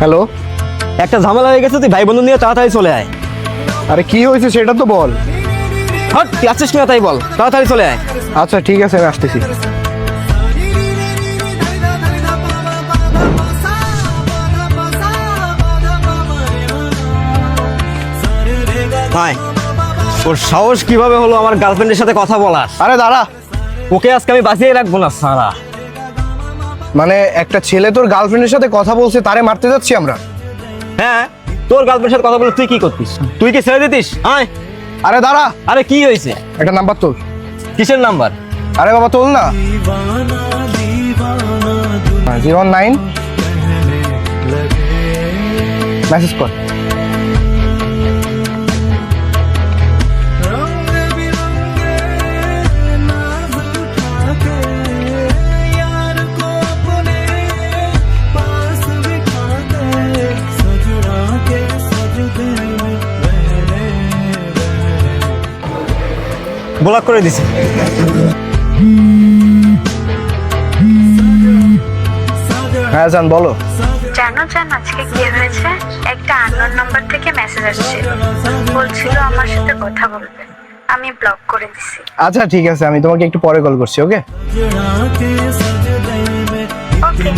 Hello, একটা ঝামেলা হয়ে গেছে, তুই ভাই বন্ধু নিয়ে তাড়াতাড়ি চলে আয়। আরে কি হয়েছে সেটা তো বল। হট, তুই আসছিস কিনা তাই বল, তাড়াতাড়ি চলে আয়। আচ্ছা ঠিক আছে, আমি আসতেছি। হাই, ওর সাহস কিভাবে হলো আমার গার্লফ্রেন্ডের সাথে কথা বলার? আরে দাঁড়া, ওকে আজকে আমি বাঁচিয়ে রাখবো না সারা। মানে একটা ছেলে তোর গার্লফ্রেন্ডের সাথে কথা বলছে, তারে মারতে যাচ্ছি আমরা? হ্যাঁ, তোর গার্লফ্রেন্ডের সাথে কথা বলে তুই কি করতিস? তুই কি ছেড়ে দিতিস? হাই, আরে দাঁড়া, আরে কি হয়েছে? একটা নাম্বার তোল। কিসের নাম্বার? আরে বাবা তোল না। 09 মেসেজ কর। ব্লক করে দিছি। হ্যাঁ জান বলো। জানো আজকে কি হয়েছে? একটা আননোন নাম্বার থেকে মেসেজ আসছিল, বলছিল আমার সাথে কথা বলবে। আমি ব্লক করে দিছি। আচ্ছা ঠিক আছে, আমি তোমাকে একটু পরে কল করছি। ওকে ওকে।